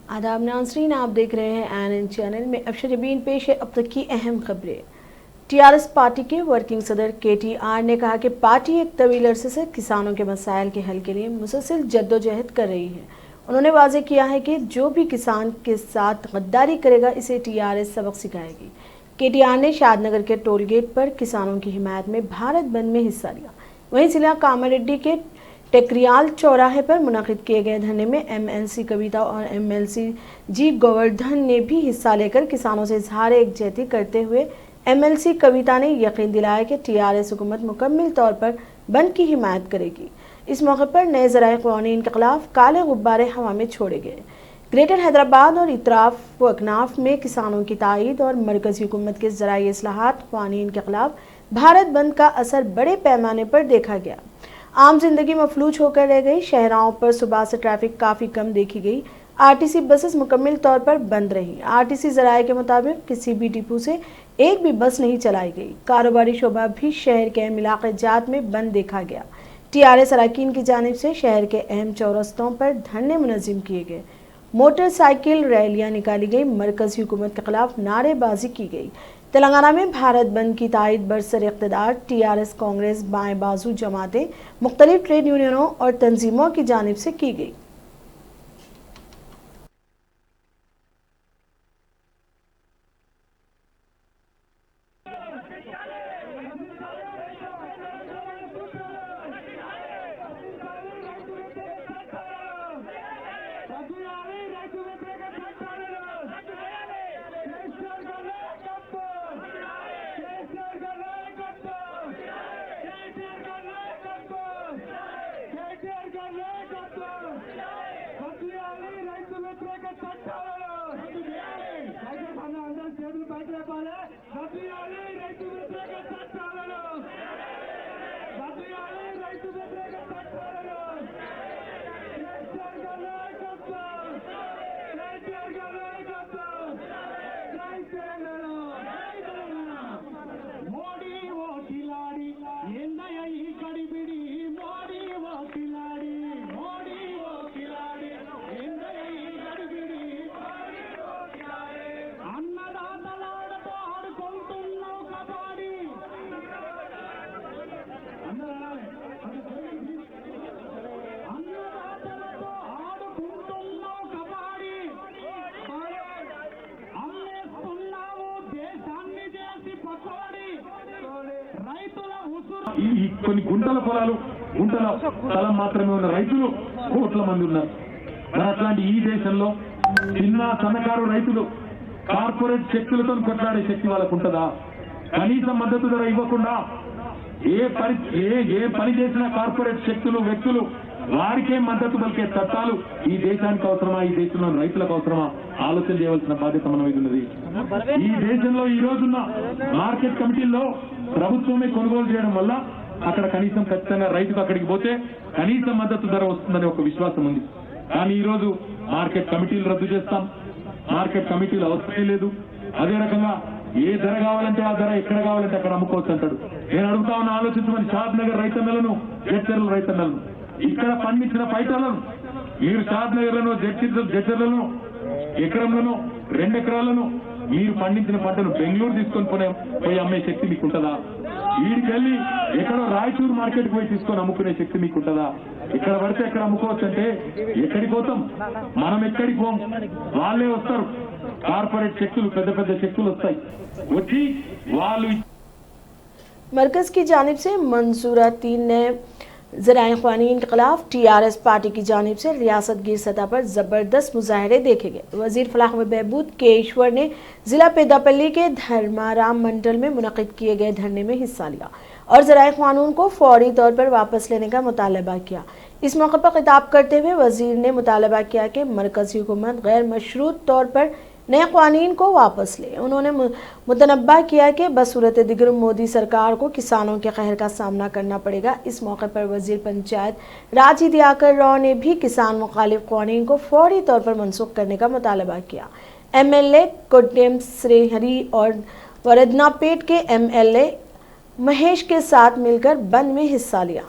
आदाब नाज़रीन, आप देख रहे हैं एनएन चैनल में। अबशरबीन पेश है अब तक की अहम खबरें। टीआरएस पार्टी के वर्किंग सदर केटीआर ने कहा कि पार्टी एक तवील अरसे से किसानों के मसाइल के हल के लिए मुसलसल जद्दोजहद कर रही है। उन्होंने वाज़ेह किया है कि जो भी किसान के साथ गद्दारी करेगा इसे टीआरएस सबक सिखाएगी। केटीआर ने शादनगर के टोल गेट पर किसानों की हिमायत में भारत बंद में हिस्सा लिया। वहीं जिला कामारेड्डी के टेकरियाल चौराहे पर मुनक़िद किए गए धरने में एमएलसी कविता और एमएलसी जी गोवर्धन ने भी हिस्सा लेकर किसानों से इजहार एकजुटता करते हुए एमएलसी कविता ने यकीन दिलाया कि टीआरएस हुकूमत मुकम्मल तौर पर बंद की हिमायत करेगी। इस मौके पर नए ज़राए क़वानीन के खिलाफ काले गुब्बारे हवा में छोड़े गए। ग्रेटर हैदराबाद और इतराफ व अकनाफ में किसानों की तायद और मरकज़ी हुकूमत के ज़राए इस्लाहात क़वानीन के खिलाफ भारत बंद का असर बड़े पैमाने पर देखा गया। आम जिंदगी मफलूज होकर रह गई। शहरों पर सुबह से ट्रैफिक काफ़ी कम देखी गई। आरटीसी बसेस मुकम्मल तौर पर बंद रही। आरटीसी ज़राए के मुताबिक किसी भी डिपो से एक भी बस नहीं चलाई गई। कारोबारी शोबा भी शहर के अहम इलाके जात में बंद देखा गया। टीआरएस अरकान की जानिब से शहर के अहम चौरस्तों पर धरने मुनज़्ज़म किए गए। मोटरसाइकिल रैलियाँ निकाली गई। मरकज़ी हुकूमत के खिलाफ नारेबाजी की गई। तेलंगाना में भारत बंद की तायद बरसर इक़्तिदार टीआरएस, कांग्रेस, बाएं बाजू जमातें, मुख्तलिफ ट्रेड यूनियनों और तंजीमों की जानिब से की गई। కొన్ని గుంటల పొలాలు గుంటల స్థలం మాత్రమే ఉన్న రైతులు కోట్ల మంది ఉన్నారు. మరి అట్లాంటి ఈ దేశంలో చిన్న సన్నకారు రైతులు కార్పొరేట్ శక్తులతో కొట్లాడే శక్తి వాళ్ళకు ఉంటుందా? కనీస మద్దతు ధర ఇవ్వకుండా ఏ పని చేసిన కార్పొరేట్ శక్తులు వ్యక్తులు వారికే మద్దతు పలికే చట్టాలు ఈ దేశానికి అవసరమా? ఈ దేశంలో రైతులకు అవసరమా? ఆలోచన చేయవలసిన బాధ్యత మన మీద ఉన్నది. ఈ దేశంలో ఈ రోజున్న మార్కెట్ కమిటీల్లో ప్రభుత్వమే కొనుగోలు చేయడం వల్ల అక్కడ కనీసం ఖచ్చితంగా రైతుకు అక్కడికి పోతే కనీస మద్దతు ధర వస్తుందనే ఒక విశ్వాసం ఉంది. కానీ ఈ రోజు మార్కెట్ కమిటీలు రద్దు చేస్తాం, మార్కెట్ కమిటీలు అవసరమే లేదు. అదే రకంగా ఏ ధర కావాలంటే ఆ ధర ఎక్కడ కావాలంటే అక్కడ అమ్ముకోవచ్చు అంటాడు. నేను అడుగుతా ఉన్న ఆలోచించమని షాద్ నగర్ రైతన్నలను, జడ్చర్ల రైతన్నలను, ఇక్కడ పండించిన పైటలను మీరు షాద్ నగర్లను, జడ్చర్లను ఎకరంలను 2 ఎకరాలను మీరు పండించిన పంటను బెంగళూరు తీసుకొని పోయి అమ్మే శక్తి మీకు ఉంటుందా? వీడికెళ్ళి ఎక్కడో రాయచూరు మార్కెట్ పోయి తీసుకొని అమ్ముకునే శక్తి మీకు ఉంటుందా? ఇక్కడ పడితే ఎక్కడ అమ్ముకోవచ్చు అంటే ఎక్కడికి పోతాం? మనం ఎక్కడికి పోం, వాళ్ళే వస్తారు. కార్పొరేట్ శక్తులు, పెద్ద పెద్ద శక్తులు వస్తాయి, వచ్చి వాళ్ళు. मरकज़ की जानिब से मंसूरा 3 ने ज़राए क़वानीन के खिलाफ टीआरएस पार्टी की जानिब से रियासत गिर सतह पर ज़बरदस्त मुजाहरे देखे गए। वज़ीर फलाह व बहबूद के ईश्वर ने ज़िला पेदापल्ली के धर्माराम मंडल में मुनक़िद किए गए धरने में हिस्सा लिया और ज़राए क़ानून को फौरी तौर पर वापस लेने का मुतालबा किया। इस मौके पर खिताब करते हुए वज़ीर ने मुतालबा किया कि मरकज़ी हुकूमत गैर मशरूत तौर पर नए क़वानीन को वापस ले। उन्होंने मुतनब्बा किया कि बसूरत दिगर मोदी सरकार को किसानों के कहर का सामना करना पड़ेगा। इस मौके पर वज़ीर पंचायत राजी दियाकर राव ने भी किसान मुखालिफ क़वानीन को फौरी तौर पर मनसूख करने का मुतालबा किया। एमएलए कोट्टेम श्रीहरी और वरदनापेट के एमएलए महेश के साथ मिलकर बंद में हिस्सा लिया।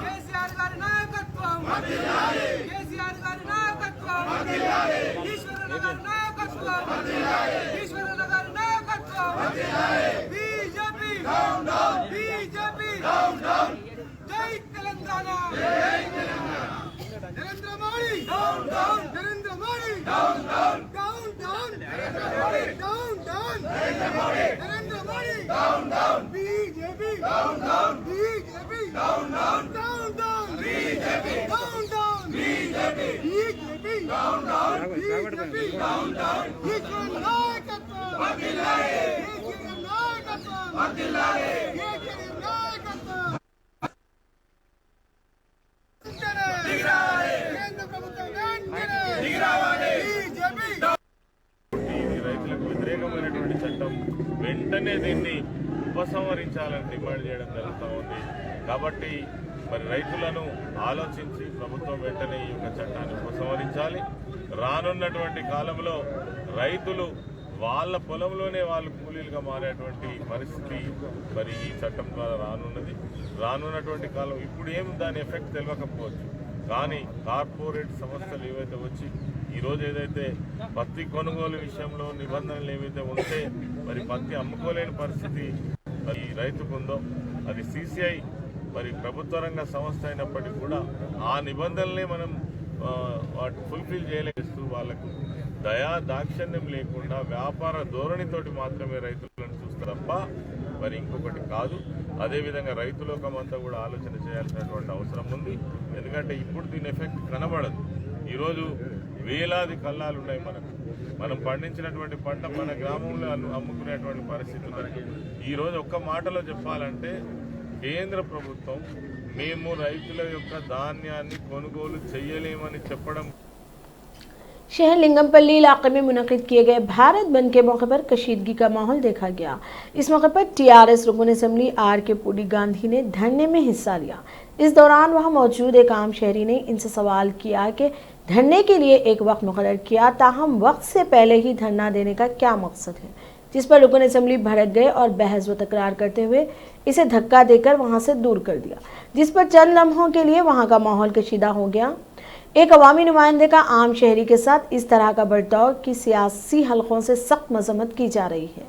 కేసీఆర్ గారి నాయకత్వం ఈశ్వరనగర్ నాయకత్వం బీజేపీ బీజేపీ జై Telangana Narendra Modi Narendra Modi down Narendra Modi BJP BJP రైతులకు వ్యతిరేకమైనటువంటి చట్టం వెంటనే దీన్ని ఉపసంహరించాలని డిమాండ్ చేయడం జరుగుతూ ఉంది. కాబట్టి మరి రైతులను ఆలోచించి ప్రభుత్వం వెంటనే ఈ యొక్క చట్టాన్ని ఉపసంహరించాలి. రానున్నటువంటి కాలంలో రైతులు వాళ్ళ పొలంలోనే వాళ్ళు కూలీలుగా మారేటువంటి పరిస్థితి మరి ఈ చట్టం ద్వారా రానున్నటువంటి కాలం ఇప్పుడు ఏం దాని ఎఫెక్ట్ తెలియకపోవచ్చు. కానీ కార్పొరేట్ సంస్థలు ఏవైతే వచ్చి ఈరోజు ఏదైతే పత్తి కొనుగోలు విషయంలో నిబంధనలు ఏవైతే ఉంటే మరి పత్తి అమ్ముకోలేని పరిస్థితి మరి రైతుకు ఉందో అది CCI మరి ప్రభుత్వ రంగ సంస్థ అయినప్పటికీ కూడా ఆ నిబంధనల్ని మనం వాటి ఫుల్ఫిల్ చేయలేస్తూ వాళ్ళకు దాక్షిణ్యం లేకుండా వ్యాపార ధోరణితోటి మాత్రమే రైతులను చూస్తారు తప్ప మరి ఇంకొకటి కాదు. అదేవిధంగా రైతులోకమంతా కూడా ఆలోచన చేయాల్సినటువంటి అవసరం ఉంది. ఎందుకంటే ఇప్పుడు దీని ఎఫెక్ట్ కనబడదు. ఈరోజు వేలాది కళ్ళాలు ఉన్నాయి మనం పండించినటువంటి పంట మన గ్రామంలో అమ్ముకునేటువంటి పరిస్థితి ఉన్నది. ఈరోజు ఒక్క మాటలో చెప్పాలంటే కేంద్ర ప్రభుత్వం మేము రైతుల యొక్క ధాన్యాన్ని కొనుగోలు చేయలేమని చెప్పడం। शहर लिंगमपल्ली इलाके में मुनक़िद किए गए भारत बंद के मौके पर कशीदगी का माहौल देखा गया। इस मौके पर TRS रुकन असेंबली RK पूडी गांधी ने धरने में हिस्सा लिया। इस दौरान वहां मौजूद एक आम शहरी ने इनसे सवाल किया कि धरने के लिए एक वक्त मुक़र्रर किया, ताहम वक्त से पहले ही धरना देने का क्या मकसद है, जिस पर रुकन असेंबली भड़क गए और बहस व तकरार करते हुए इसे धक्का देकर वहां से दूर कर दिया, जिस पर चंद लम्हों के लिए वहां का माहौल कशीदा हो गया। एक अवामी नुमाइंदे का आम शहरी के साथ इस तरह का बर्ताव की सियासी हलकों से सख्त मजम्मत की जा रही है।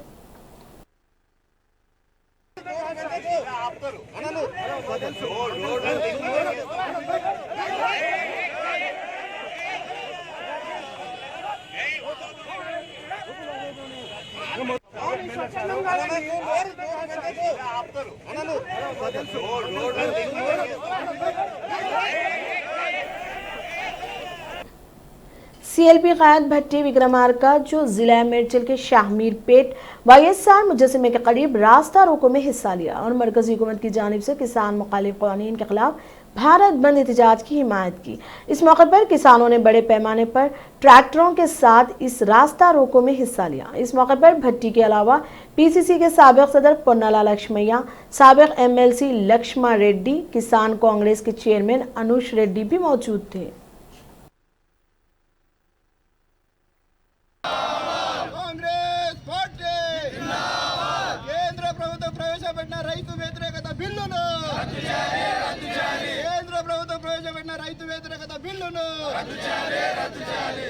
CLP क़ायद भट्टी विक्रमार्का जो जिला मेरचल के शाहमीर पेट YSR मुजस्समे के करीब रास्ता रोको में हिस्सा लिया और मरकजी हुकूमत की जानिब से किसान मुखालिफ क़वानीन के खिलाफ भारत बंद एहतजाज की हिमायत की। इस मौके पर किसानों ने बड़े पैमाने पर ट्रैक्टरों के साथ इस रास्ता रोको में हिस्सा लिया। इस मौके पर भट्टी के अलावा PCC के साबिक़ सदर पोन्नाला लक्ष्मैया, साबिक़ MLC लक्ष्मा रेड्डी, किसान कांग्रेस के चेयरमैन अनुष रेड्डी भी मौजूद थे। రైతు వ్యతిరేకత బిల్లును కేంద్ర ప్రభుత్వం ప్రవేశపెట్టిన రైతు వ్యతిరేకత బిల్లును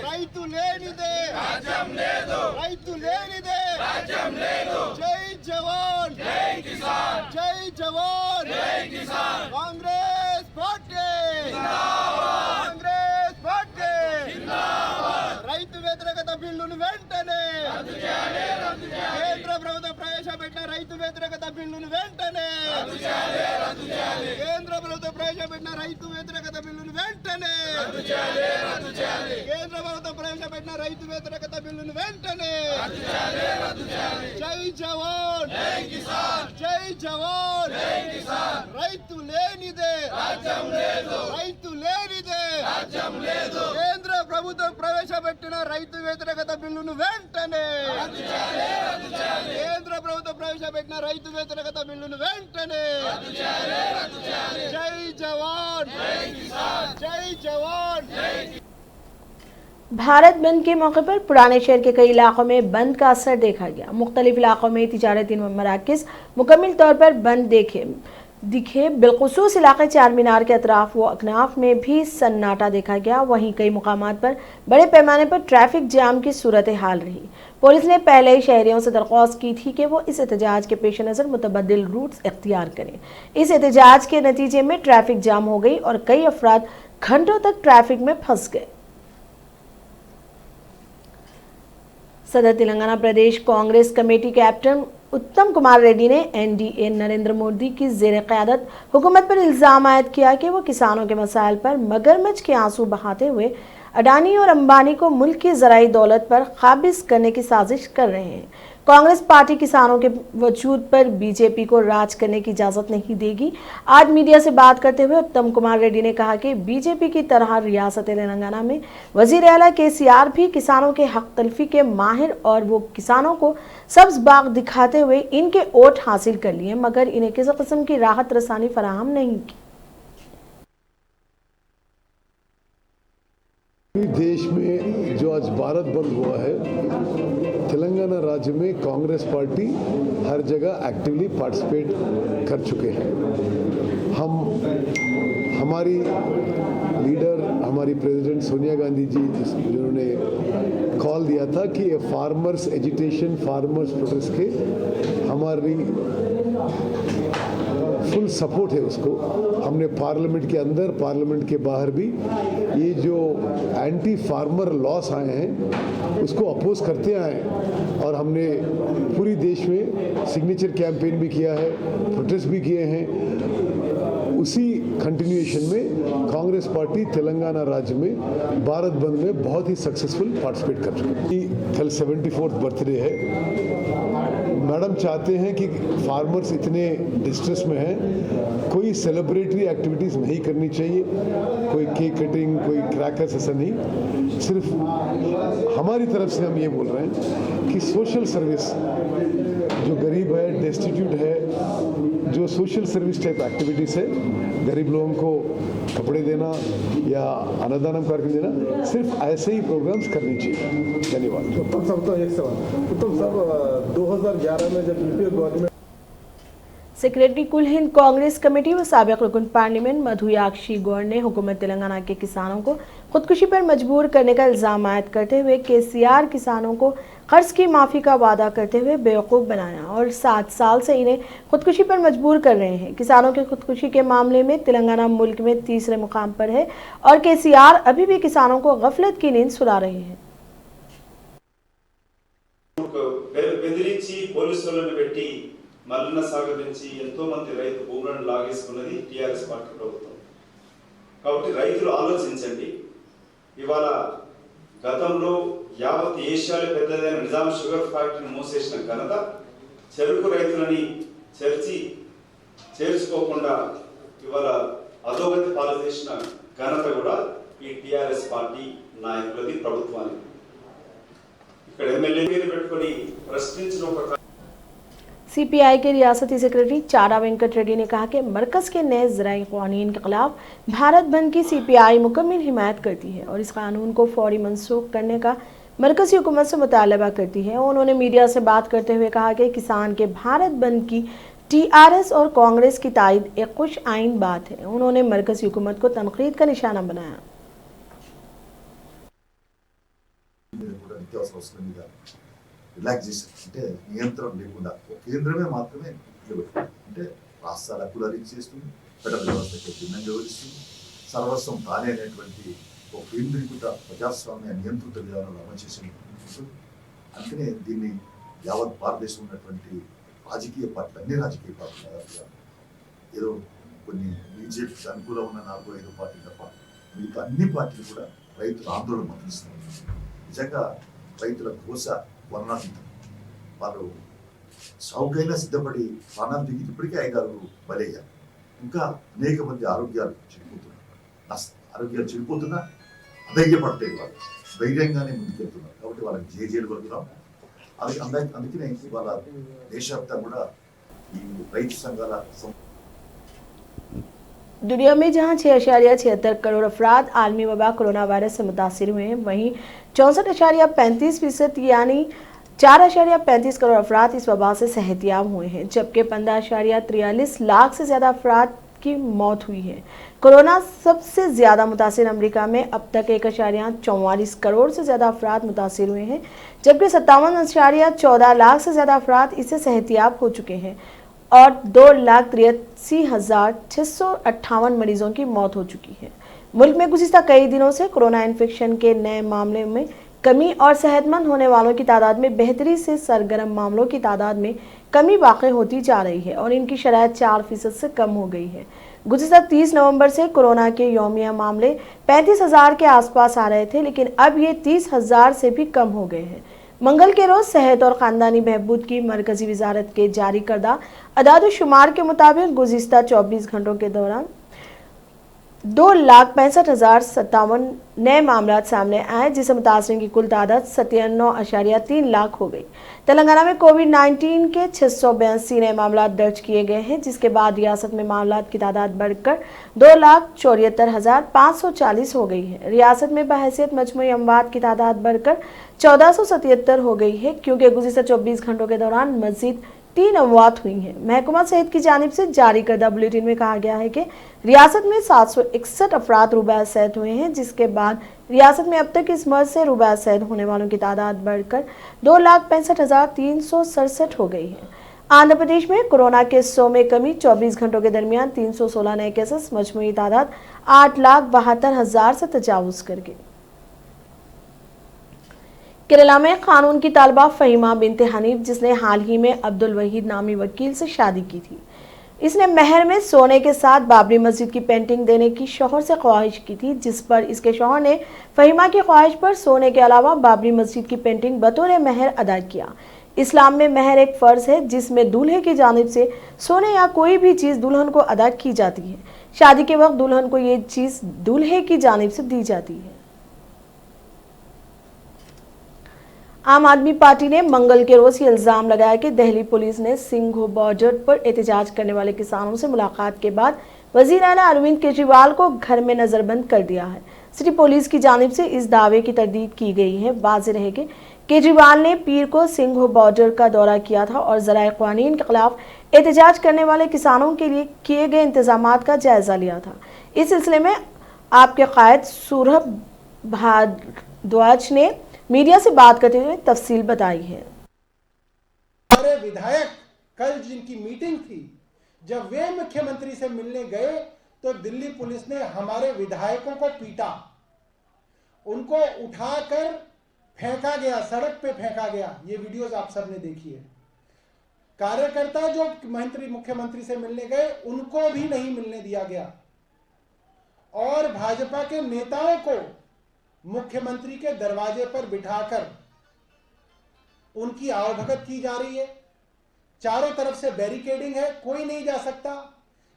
రైతు లేనిదే రాజ్యం లేదు, రైతు లేనిదే రాజ్యం లేదు। జై జవాన్ జై కిసాన్, జై జవాన్ జై కిసాన్। కాంగ్రెస్ పార్టీ జిందాబాద్, కాంగ్రెస్ పార్టీ జిందాబాద్। రైతు వ్యతిరేకత బిల్లును వెంటనే రద్దు చేయాలి, రద్దు చేయాలి। కేంద్ర ప్రభుత్వం ప్రవేశపెట్టిన రైతు వ్యతిరేకత బిల్లును వెంటనే రద్దు చేయాలి, రద్దు చేయాలి। కేంద్ర ప్రభుత్వం ప్రవేశపెట్టిన రైతు వ్యతిరేకత బిల్లును వెంటనే రద్దు చేయాలి, రద్దు చేయాలి। కేంద్ర ప్రభుత్వం ప్రవేశపెట్టిన రైతు వ్యతిరేకత బిల్లును వెంటనే రద్దు చేయాలి, రద్దు చేయాలి। జై జవాన్ జై కిసాన్, జై జవాన్ జై కిసాన్। రైతు లేనిదే రాజ్యం లేదు, రైతు లేనిదే రాజ్యం లేదు। కేంద్ర ప్రభుత్వం ప్రవేశపెట్టిన రైతు వ్యతిరేకత బిల్లును వెంటనే రద్దు చేయాలి, రద్దు చేయాలి। కేంద్ర ప్రభుత్వం ప్రవేశపెట్టిన రైతు వ్యతిరేకత బిల్లును వెంటనే రద్దు చేయాలి, రద్దు చేయాలి। జై జవాన్ జై కిసాన్, जय जवान जय। भारत बंद के मौके पर पुराने शहर के कई इलाकों में बंद का असर देखा गया। मुख्तलिफ इलाकों में तिजारती मराकज़ मुकम्मल तौर पर बंद देखे दिखे। बिलखुसूस इलाके चार मीनार के अतराफ व अकनाफ में भी सन्नाटा देखा गया। वहीं कई मुकामात पर बड़े पैमाने पर ट्रैफिक जाम की सूरत हाल रही। पुलिस ने पहले ही शहरियों से दरख्वास्त की थी कि वो इस एहतजाज के पेश नज़र मुतबद्दिल रूट्स इख्तियार करें। इस एहतजाज के नतीजे में ट्रैफिक जाम हो गई और कई अफराद घंटों तक ट्रैफिक में फंस गए। सदर तेलंगाना प्रदेश कांग्रेस कमेटी कैप्टन उत्तम कुमार रेड्डी ने एनडीए नरेंद्र मोदी की ज़ेर क़यादत हुकूमत पर इल्ज़ाम आयद किया कि वो किसानों के मसाइल पर मगरमच्छ के आंसू बहाते हुए अडानी और अंबानी को मुल्क की ज़राई दौलत पर काबिज़ करने की साजिश कर रहे हैं। कांग्रेस पार्टी किसानों के वजूद पर बीजेपी को राज करने की इजाज़त नहीं देगी। आज मीडिया से बात करते हुए उत्तम कुमार रेड्डी ने कहा कि बीजेपी की तरह रियासत तेलंगाना में वज़ीर आला केसीआर भी किसानों के हक तलफी के माहिर और वो किसानों को सब्ज़ बाग दिखाते हुए इनके वोट हासिल कर लिए, मगर इन्हें किसी किस्म की राहत रसानी फराहम नहीं की। देश में जो आज भारत बंद हुआ है, तेलंगाना राज्य में कांग्रेस पार्टी हर जगह एक्टिवली पार्टिसिपेट कर चुके हैं। हमारी लीडर, हमारी प्रेसिडेंट सोनिया गांधी जी जिन्होंने कॉल दिया था कि ये फार्मर्स एजिटेशन, फार्मर्स प्रोटेस्ट के हमारी फुल सपोर्ट है उसको। हमने पार्लियामेंट के अंदर, पार्लियामेंट के बाहर भी ये जो एंटी फार्मर लॉस आए हैं उसको अपोज करते आए हैं और हमने पूरी देश में सिग्नेचर कैंपेन भी किया है, प्रोटेस्ट भी किए हैं। उसी कंटिन्यूएशन में कांग्रेस पार्टी तेलंगाना राज्य में भारत बंद में बहुत ही सक्सेसफुल पार्टिसिपेट कर चुकी है। कल 74th बर्थडे है। मैडम चाहते हैं कि फार्मर्स इतने डिस्ट्रेस में हैं, कोई सेलिब्रेटरी एक्टिविटीज़ नहीं करनी चाहिए, कोई केक कटिंग, कोई क्रैकर्स, ऐसा नहीं। सिर्फ हमारी तरफ से हम ये बोल रहे हैं कि सोशल सर्विस, जो गरीब है, डेस्टिट्यूट है, जो सोशल सर्विस टाइप एक्टिविटीज़ है, गरीब लोगों को कपड़े देना या अन्नदान करके देना, सिर्फ ऐसे ही प्रोग्राम्स करनी चाहिए। धन्यवाद। उत्तम साहब, तो एक सवाल। उत्तम साहब, 2011 में जब यूपीए गवर्नमेंट सेक्रेटरी कुल हिंद कांग्रेस कमेटी व साबिक रुकन पार्लियामेंट मधुयाक्षी गौड़ ने हुकूमत तेलंगाना के किसानों को खुदकुशी पर मजबूर करने का इल्ज़ाम आयद करते हुए केसीआर किसानों को कर्ज की माफ़ी का वादा करते हुए बेवकूफ़ बनाया और 7 साल से इन्हें खुदकुशी पर मजबूर कर रहे हैं। किसानों की खुदकुशी के मामले में तेलंगाना मुल्क में तीसरे मुकाम पर है और केसीआर अभी भी किसानों को गफलत की नींद सुला रहे हैं। మల్లన్న సాగర్ నుంచి ఎంతో మంది రైతు భూములను లాగేసుకున్నది టీఆర్ఎస్ పార్టీ ప్రభుత్వం. కాబట్టి రైతులు ఆలోచించండి. ఇవాళ గతంలో యావత్ ఏషియాలో పెద్దదైన నిజాం షుగర్ ఫ్యాక్టరీని మూసేసిన ఘనత చెరుకు రైతులని చేర్చుకోకుండా ఇవాళ అధోగతి పాలు చేసిన ఘనత కూడా ఈ టీఆర్ఎస్ పార్టీ నాయకులది, ప్రభుత్వానికి. ఇక్కడ ఎమ్మెల్యే పేరు పెట్టుకొని ప్రశ్నించిన ఒక सीपीआई के रियासती सेक्रेटरी चारा वेंकट रेड्डी ने कहा कि मरकज़ के नए ज़राई क़ानून के खिलाफ भारत बंद की सीपीआई मुकम्मल हिमायत करती है और इस कानून को फौरी मनसूख करने का मरकज़ी हुकूमत से मुतालबा करती है। उन्होंने मीडिया से बात करते हुए कहा कि किसान के भारत बंद की टीआरएस और कांग्रेस की तायद एक खुश आइन बात है। उन्होंने मरकज़ी हुकूमत को तनकीद का निशाना बनाया। రిలాక్సేషన్ అంటే నియంత్రణ లేకుండా కేంద్రమే మాత్రమే అంటే రాష్ట్రాల హక్కులు ఇచ్చేస్తుంది, ఫెడరల్ వ్యవస్థకి భిన్నంగా వివరిస్తుంది, సర్వస్వం తానే అనేటువంటి ఒక కేంద్రీకృత ప్రజాస్వామ్య నియంత్రిత విధానాలు అమలు చేసి అందుకనే దీన్ని యావత్ భారతదేశం ఉన్నటువంటి రాజకీయ పార్టీలు, అన్ని రాజకీయ పార్టీలు, ఏదో కొన్ని బీజేపీకి అనుకూలం ఉన్న 4-5 పార్టీలు తప్ప మిగతా అన్ని పార్టీలు కూడా రైతుల ఆందోళన మద్దతిస్తున్నారు. నిజంగా రైతుల ఘోష వర్ణాతీతం. వాళ్ళు చౌకైనా సిద్ధపడి ప్రాణాలు దిగి ఇప్పటికే 5-6 బలయ్యారు. ఇంకా అనేక మంది ఆరోగ్యాలు చెడిపోతున్నా అధైర్యపడతాయి. వాళ్ళు ధైర్యంగానే ముందుకెళ్తున్నారు. కాబట్టి వాళ్ళకి జేజేలు పడుతున్నాం. అందుకనే వాళ్ళ దేశవ్యాప్తంగా కూడా ఈ రైతు సంఘాల दुनिया में जहां 6.76 करोड़ अफराद आलमी वबा कोरोना वायरस से मुतासिर हुए हैं, वहीं 64.35% यानी 4.35 करोड़ अफराद इस वबा से सेहतियाब हुए हैं, जबकि 15.43 लाख से ज़्यादा अफराद की मौत हुई है। कोरोना सबसे ज़्यादा मुतासिर अमेरिका में अब तक 1.44 करोड़ से ज़्यादा अफराद मुतासिर हुए हैं, जबकि 57.14 लाख से ज़्यादा अफराद इससे सेहतियाब हो चुके हैं और 2,83,658 मरीजों की मौत हो चुकी है। मुल्क में गुज़िश्ता कई दिनों से कोरोना इन्फेक्शन के नए मामले में कमी और सेहतमंद होने वालों की तादाद में बेहतरी से सरगर्म मामलों की तादाद में कमी वाक़ई होती जा रही है और इनकी शरह 4% से कम हो गई है। गुज़िश्ता 30 नवंबर से कोरोना के यौमिया मामले 35,000 के आसपास आ रहे थे, लेकिन अब ये 30,000 से भी कम हो गए हैं। मंगल के रोज़ सेहत और ख़ानदानी बहबूद की मरकज़ी वजारत के जारी करदा अदाद-ओ-शुमार के मुताबिक गुज़िश्ता 24 घंटों के दौरान 2,65,057 नए मामला सामने आए, जिससे मुतासरीन की कुल तादाद 97.3 लाख हो गई। तेलंगाना में कोविड-19 के 682 नए मामला दर्ज किए गए हैं, जिसके बाद रियासत में मामला की तादाद बढ़कर 2,74,540 हो गई है। रियासत में बहैसियत मजमूई अमवात की तादाद बढ़कर 1477 हो गई है, क्योंकि गुज़िश्ता 24 घंटों के दौरान मज़ीद 3 अमवात हुई हैं। महकमा सेहत की जानिब से जारी करदा बुलेटिन में कहा गया है कि रियासत में 761 अफराद रूबा सेहत हुए हैं, जिसके बाद रियासत में अब तक इस मर्ज से रूबा सेहत होने वालों की तादाद बढ़कर 2,65,367 हो गई है। आंध्र प्रदेश में कोरोना के 100 में कमी, 24 घंटों के दरमियान 316 नए केसेस, मजमूई तादाद 8,72,000 से तजावुज़ कर गई। केरला में कानून की तालिबा फ़हीमा बिनते हनीफ, जिसने हाल ही में अब्दुल वहीद नामी वकील से शादी की थी, इसने महर में सोने के साथ बाबरी मस्जिद की पेंटिंग देने की शौहर से ख्वाहिश की थी, जिस पर इसके शौहर ने फ़हीमा की ख्वाहिश पर सोने के अलावा बाबरी मस्जिद की पेंटिंग बतौर महर अदा किया। इस्लाम में महर एक फ़र्ज है, जिसमें दूल्हे की जानिब से सोने या कोई भी चीज़ दुल्हन को अदा की जाती है। शादी के वक्त दुल्हन को ये चीज़ दूल्हे की जानिब से दी जाती है। आम आदमी पार्टी ने मंगल के रोज ये इल्ज़ाम लगाया कि दिल्ली पुलिस ने सिंघू बॉर्डर पर एहतजाज करने वाले किसानों से मुलाकात के बाद वज़ीर आला अरविंद केजरीवाल को घर में नज़रबंद कर दिया है। सिटी पुलिस की जानिब से इस दावे की तरदीद की गई है। वाज़ेह रहे कि केजरीवाल ने पीर को सिंघू बॉर्डर का दौरा किया था और ज़राए क़वानीन के खिलाफ एहतजाज करने वाले किसानों के लिए किए गए इंतजामात का जायज़ा लिया था। इस सिलसिले में आपके कायद सूरभ भारद्वाज ने मीडिया से बात करते हुए तफसील बताई है। हमारे विधायक कल जिनकी मीटिंग थी, जब वे मुख्यमंत्री से मिलने गए तो दिल्ली पुलिस ने हमारे विधायकों को पीटा, उनको उठाकर फेंका गया, सड़क पे फेंका गया। ये वीडियोस आप सबने देखी है। कार्यकर्ता जो मुख्यमंत्री से मिलने गए उनको भी नहीं मिलने दिया गया और भाजपा के नेताओं को मुख्यमंत्री के दरवाजे पर बिठाकर उनकी आवभगत की जा रही है। चारों तरफ से बैरिकेडिंग है, कोई नहीं जा सकता।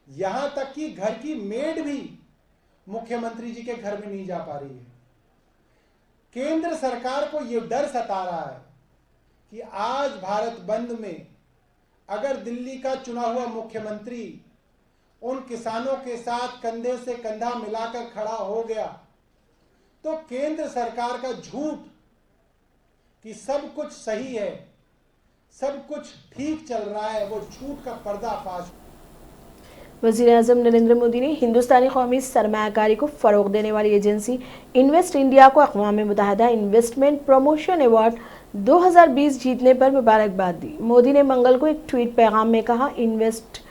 यहां तक कि घर की मेड भी मुख्यमंत्री जी के घर में नहीं जा पा रही है। केंद्र सरकार को यह डर सता रहा है कि आज भारत बंद में अगर दिल्ली का चुना हुआ मुख्यमंत्री उन किसानों के साथ कंधे से कंधा मिलाकर खड़ा हो गया तो केंद्र सरकार का झूठ कि सब कुछ सही है, सब कुछ ठीक चल रहा है, वो झूठ का पर्दाफाश। वज़ीर-ए-आज़म नरेंद्र मोदी ने हिंदुस्तानी कौमी सरमायाकारी को फ़रोग़ देने वाली एजेंसी इन्वेस्ट इंडिया को अक़वाम मुत्तहिदा इन्वेस्टमेंट प्रमोशन अवार्ड 2020 जीतने पर मुबारकबाद दी। मोदी ने मंगल को एक ट्वीट पैगाम में कहा, इन्वेस्ट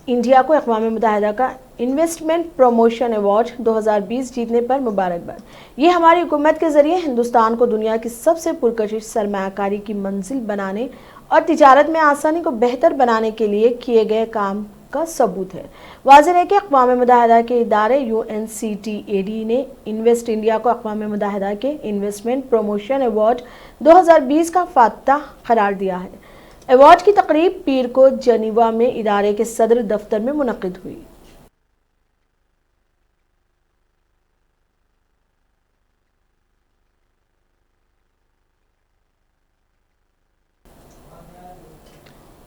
इंडिया को अक़वाम मुत्तहिदा का इन्वेस्टमेंट प्रमोशन अवार्ड 2020 जीतने पर मुबारकबाद। ये हमारी हुकूमत के ज़रिए हिंदुस्तान को दुनिया की सबसे पुरकशिश सरमायाकारी की मंजिल बनाने और तिजारत में आसानी को बेहतर बनाने के लिए किए गए काम का सबूत है। वाज़ेह है कि अक़वाम मुत्तहिदा के इदारे UNCTAD ने इन्वेस्ट इंडिया को अक़वाम मुत्तहिदा के इन्वेस्टमेंट प्रमोशन अवार्ड 2020 का फातह करार दिया है। अवार्ड की तकरीब पीर को जनीवा में इदारे के सदर दफ्तर में मुनक़िद हुई।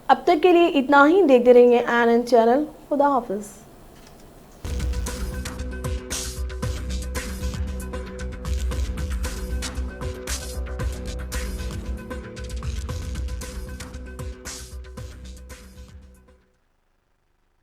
अब तक के लिए इतना ही। देखते रहिए ANN चैनल। खुदा हाफिज़।